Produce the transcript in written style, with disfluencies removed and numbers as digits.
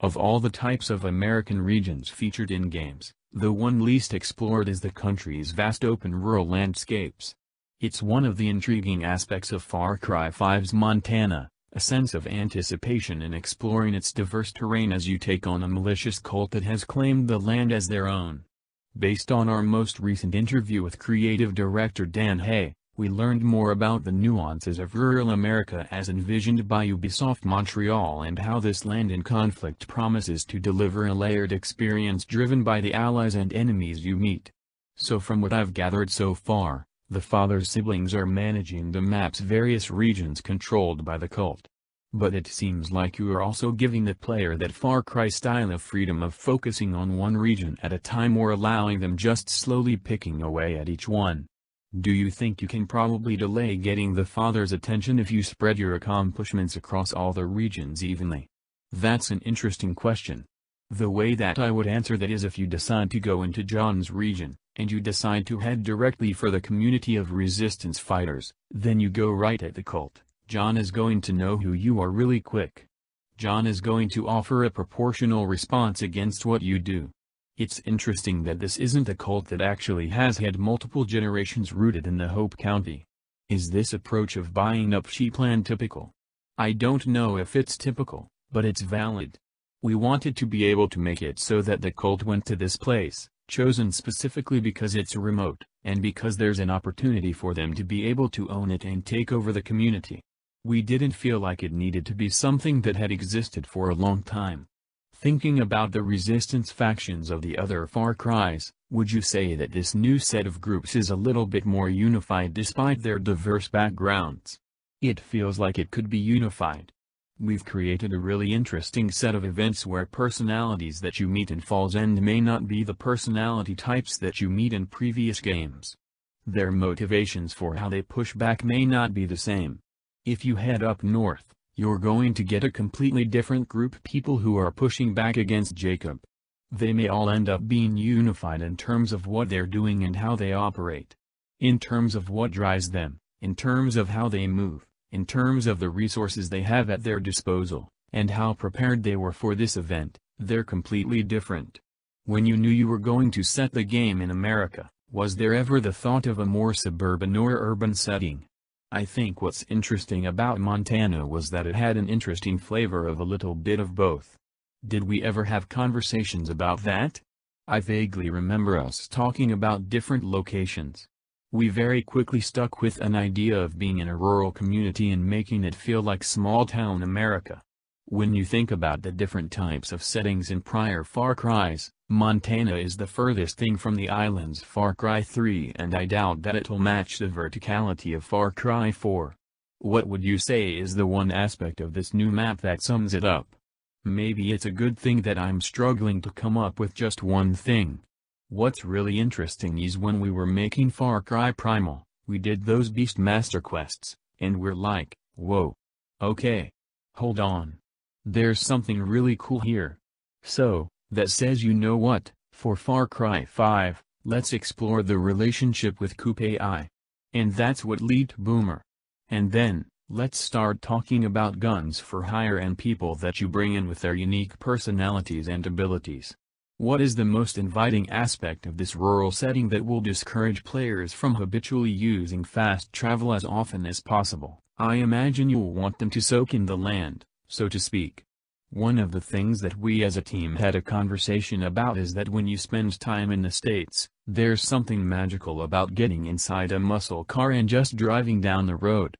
Of all the types of American regions featured in games, the one least explored is the country's vast open rural landscapes. It's one of the intriguing aspects of Far Cry 5's Montana, a sense of anticipation in exploring its diverse terrain as you take on a malicious cult that has claimed the land as their own. Based on our most recent interview with creative director Dan Hay, we learned more about the nuances of rural America as envisioned by Ubisoft Montreal and how this land in conflict promises to deliver a layered experience driven by the allies and enemies you meet. So from what I've gathered so far, the father's siblings are managing the map's various regions controlled by the cult. But it seems like you are also giving the player that Far Cry style of freedom of focusing on one region at a time or allowing them just slowly picking away at each one. Do you think you can probably delay getting the father's attention if you spread your accomplishments across all the regions evenly? That's an interesting question. The way that I would answer that is if you decide to go into John's region, and you decide to head directly for the community of resistance fighters, then you go right at the cult. John is going to know who you are really quick. John is going to offer a proportional response against what you do. It's interesting that this isn't a cult that actually has had multiple generations rooted in the Hope County. Is this approach of buying up sheepland typical? I don't know if it's typical, but it's valid. We wanted to be able to make it so that the cult went to this place, chosen specifically because it's remote, and because there's an opportunity for them to be able to own it and take over the community. We didn't feel like it needed to be something that had existed for a long time. Thinking about the resistance factions of the other Far Crys, would you say that this new set of groups is a little bit more unified despite their diverse backgrounds? It feels like it could be unified. We've created a really interesting set of events where personalities that you meet in Falls End may not be the personality types that you meet in previous games. Their motivations for how they push back may not be the same. If you head up north, you're going to get a completely different group of people who are pushing back against Jacob. They may all end up being unified in terms of what they're doing and how they operate. In terms of what drives them, in terms of how they move, in terms of the resources they have at their disposal, and how prepared they were for this event, they're completely different. When you knew you were going to set the game in America, was there ever the thought of a more suburban or urban setting? I think what's interesting about Montana was that it had an interesting flavor of a little bit of both. Did we ever have conversations about that? I vaguely remember us talking about different locations. We very quickly stuck with an idea of being in a rural community and making it feel like small-town America. When you think about the different types of settings in prior Far Crys, Montana is the furthest thing from the islands Far Cry 3 and I doubt that it'll match the verticality of Far Cry 4. What would you say is the one aspect of this new map that sums it up? Maybe it's a good thing that I'm struggling to come up with just one thing. What's really interesting is when we were making Far Cry Primal, we did those Beastmaster quests, and we're like, whoa. Okay. Hold on. There's something really cool here. So, that says you know what, for Far Cry 5, let's explore the relationship with Coop AI. And that's what led to Boomer. And then, let's start talking about guns for hire and people that you bring in with their unique personalities and abilities. What is the most inviting aspect of this rural setting that will discourage players from habitually using fast travel as often as possible? I imagine you'll want them to soak in the land, so to speak. One of the things that we as a team had a conversation about is that when you spend time in the States, there's something magical about getting inside a muscle car and just driving down the road.